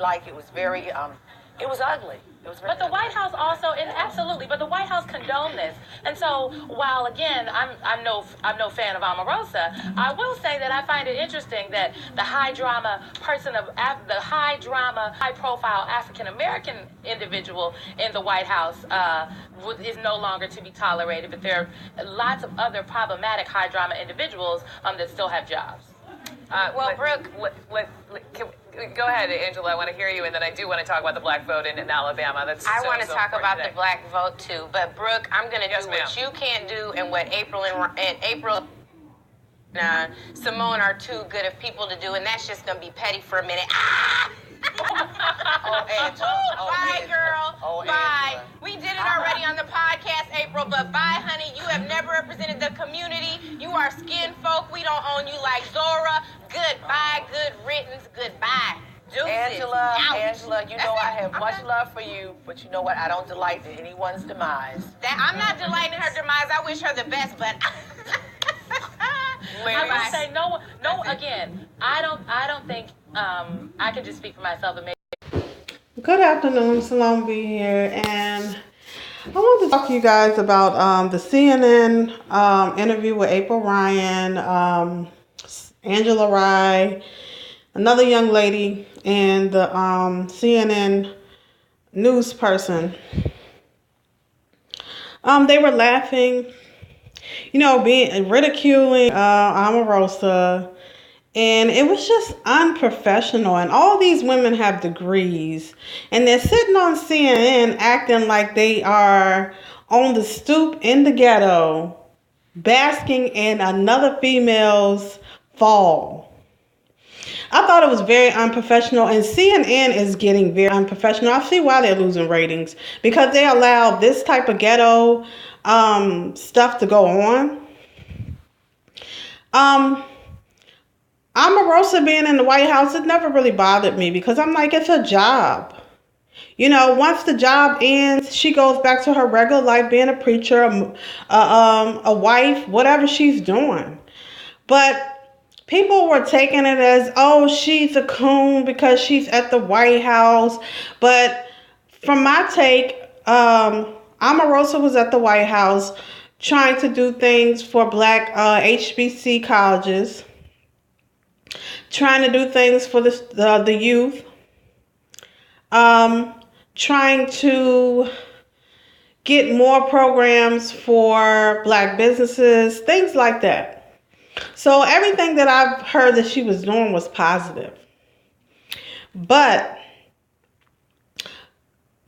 like. It was very, it was ugly. But the White House also, and absolutely, but the White House condoned this. And so, while again, I'm no fan of Omarosa, I will say that I find it interesting that the high profile African American individual in the White House is no longer to be tolerated. But there are lots of other problematic high drama individuals that still have jobs. Brooke, go ahead, Angela. I want to hear you, and then I do want to talk about the black vote in Alabama. I want to talk about the black vote too, but Brooke, I'm going to do what you can't do, and what April and Simone are too good of people to do, and that's just going to be petty for a minute. Ah! Bye, girl. Bye. We did it already on the podcast, April, but bye, honey. You have never represented the community. You are skin folk. We don't own you like Zora. Goodbye. Good riddance. Goodbye. Deuces. Angela, you know I have much love for you, but you know what? I don't delight in anyone's demise. I'm not delighting in her demise. I wish her the best, but I would say no. Again, I don't think I can just speak for myself and maybe. Good afternoon, Salome B here, and I want to talk to you guys about the CNN interview with April Ryan, Angela Rye, another young lady, and the CNN news person. They were laughing, being ridiculing Omarosa. And it was just unprofessional. And all these women have degrees. And they're sitting on CNN acting like they are on the stoop in the ghetto, basking in another female's fall. I thought it was very unprofessional. And CNN is getting very unprofessional. I see why they're losing ratings. Because they allow this type of ghetto stuff to go on. Omarosa being in the White House, it never really bothered me because I'm like, it's a job. Once the job ends, she goes back to her regular life, being a preacher, a wife, whatever she's doing. But people were taking it as, oh, she's a coon because she's at the White House. But from my take, Omarosa was at the White House trying to do things for black HBC colleges, trying to do things for the youth, trying to get more programs for black businesses, things like that. So everything that I've heard that she was doing was positive. But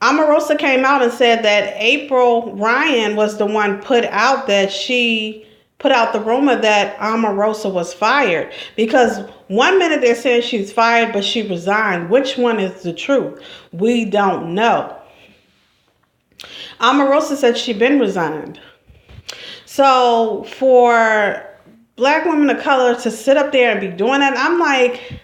Omarosa came out and said that April Ryan was the one put out the rumor that Omarosa was fired, because one minute they're saying she's fired, but she resigned. Which one is the truth? We don't know. Omarosa said she'd been resigned. So for black women of color to sit up there and be doing that, I'm like,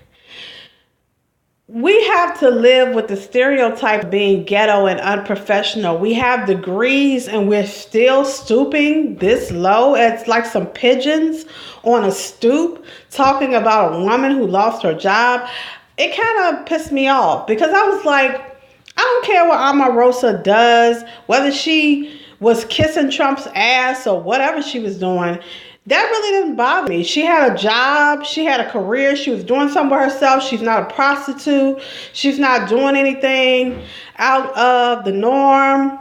we have to live with the stereotype of being ghetto and unprofessional. We have degrees and we're still stooping this low. It's like some pigeons on a stoop talking about a woman who lost her job. It kind of pissed me off because I was like, I don't care what Omarosa does, whether she was kissing Trump's ass or whatever she was doing. That really didn't bother me. She had a job. She had a career. She was doing something for herself. She's not a prostitute. She's not doing anything out of the norm.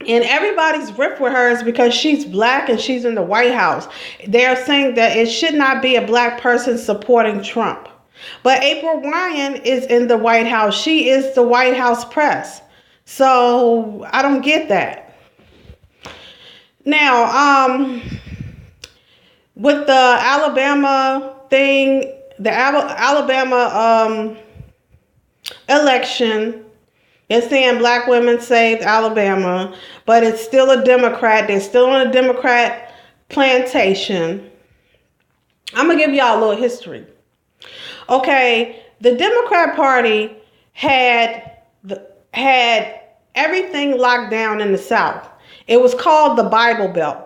And everybody's ripped with her is because she's black and she's in the White House. They're saying that it should not be a black person supporting Trump. But April Ryan is in the White House. She is the White House press. So I don't get that. Now, with the Alabama thing, the Alabama election, they're saying black women saved Alabama, but it's still a Democrat. They're still on a Democrat plantation. I'm going to give y'all a little history. Okay, the Democrat Party had everything locked down in the South. It was called the Bible Belt.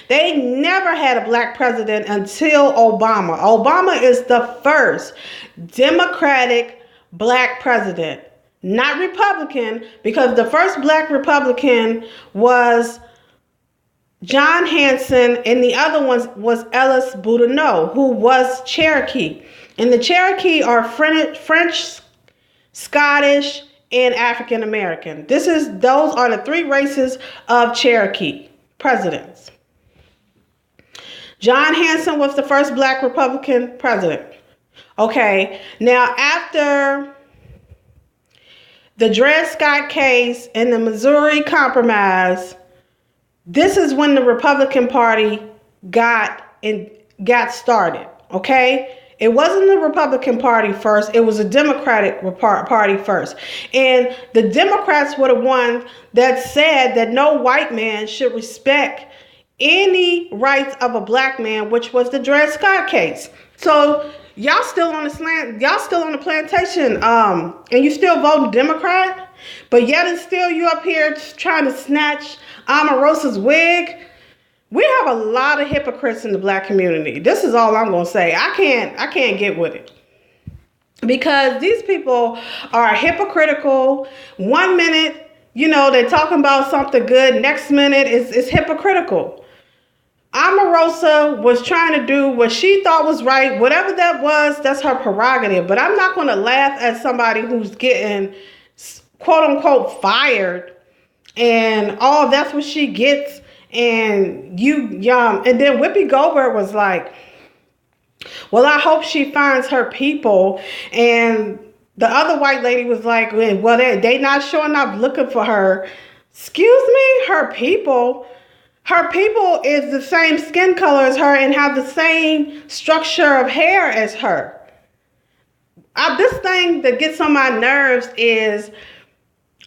They never had a black president until Obama. Obama is the first Democratic black president. Not Republican, because the first black Republican was John Hanson, and the other one was Ellis Boudinot, who was Cherokee. And the Cherokee are French, Scottish, and African American. Those are the three races of Cherokee presidents. John Hanson was the first black Republican president. Okay, now after the Dred Scott case and the Missouri Compromise, this is when the Republican Party got started, okay? It wasn't the Republican Party first. It was a Democratic Party first. And the Democrats were the ones that said that no white man should respect any rights of a black man, which was the Dred Scott case. So y'all still on the plantation, and you still voting Democrat, but yet and still you up here trying to snatch Omarosa's wig. We have a lot of hypocrites in the black community. This is all I'm gonna say. I can't get with it. Because these people are hypocritical. 1 minute, they're talking about something good. Next minute it's hypocritical. Omarosa was trying to do what she thought was right. Whatever that was, that's her prerogative. But I'm not going to laugh at somebody who's getting, quote unquote, fired. And, that's what she gets. And and then Whoopi Goldberg was like, well, I hope she finds her people. And the other white lady was like, well, they not showing up looking for her. Excuse me, her people? Her people is the same skin color as her and have the same structure of hair as her. This thing that gets on my nerves is,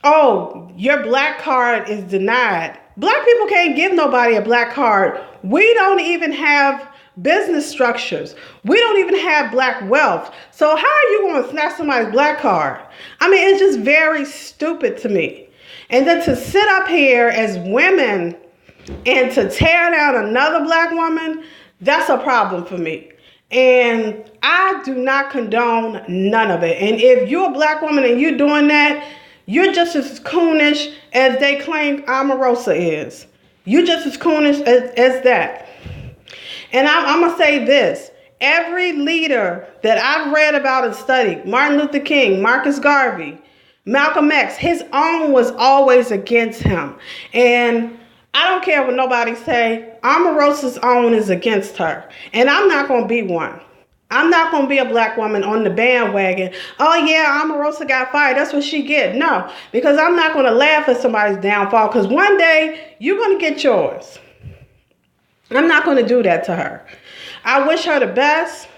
oh, your black card is denied. Black people can't give nobody a black card. We don't even have business structures. We don't even have black wealth. So how are you going to snatch somebody's black card? I mean, it's just very stupid to me. And then to sit up here as women and to tear down another black woman, that's a problem for me. And I do not condone none of it. And if you're a black woman and you're doing that, you're just as coonish as they claim Omarosa is. You're just as coonish as that. And I'm going to say this. Every leader that I've read about and studied, Martin Luther King, Marcus Garvey, Malcolm X, his own was always against him. And I don't care what nobody say. Omarosa's own is against her. And I'm not going to be one. I'm not going to be a black woman on the bandwagon. Oh, yeah, Omarosa got fired. That's what she get. No, because I'm not going to laugh at somebody's downfall, because one day you're going to get yours. I'm not going to do that to her. I wish her the best.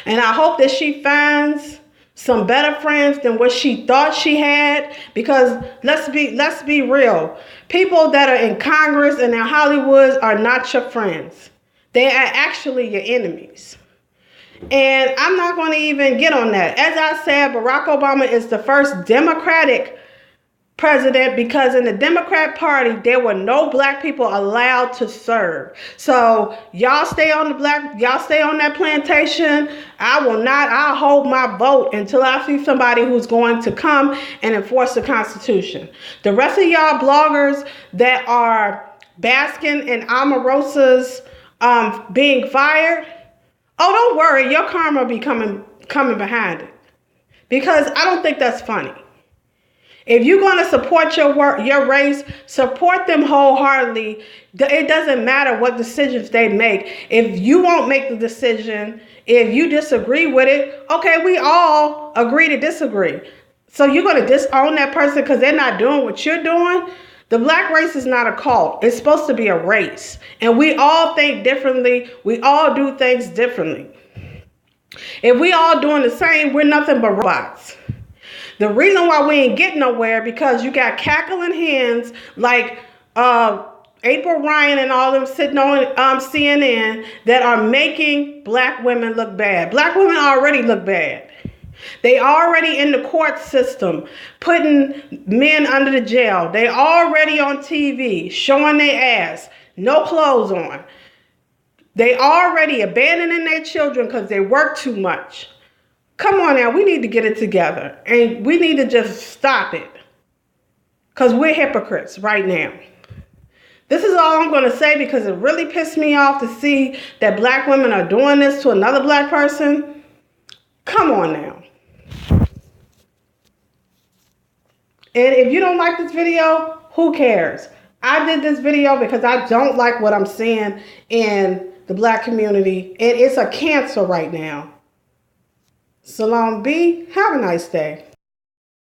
And I hope that she finds some better friends than what she thought she had, because let's be real. People that are in Congress and in Hollywood are not your friends. They are actually your enemies. And I'm not going to even get on that. As I said, Barack Obama is the first Democratic president, because in the Democrat Party, there were no black people allowed to serve. So y'all stay on that plantation. I'll hold my vote until I see somebody who's going to come and enforce the Constitution. The rest of y'all bloggers that are basking in Omarosa's being fired, oh, don't worry, your karma will be coming behind it. Because I don't think that's funny. If you're going to support your race, support them wholeheartedly. It doesn't matter what decisions they make. If you won't make the decision, if you disagree with it, okay, we all agree to disagree. So you're going to disown that person because they're not doing what you're doing? The black race is not a cult. It's supposed to be a race. And we all think differently. We all do things differently. If we all doing the same, we're nothing but robots. The reason why we ain't getting nowhere, because you got cackling hens like April Ryan and all them sitting on CNN that are making black women look bad. Black women already look bad. They already in the court system putting men under the jail. They already on TV showing their ass, no clothes on. They already abandoning their children because they work too much. Come on now, we need to get it together. And we need to just stop it. Because we're hypocrites right now. This is all I'm going to say because it really pissed me off to see that black women are doing this to another black person. Come on now. And if you don't like this video, who cares? I did this video because I don't like what I'm seeing in the black community. And it's a cancer right now. Salon B, have a nice day.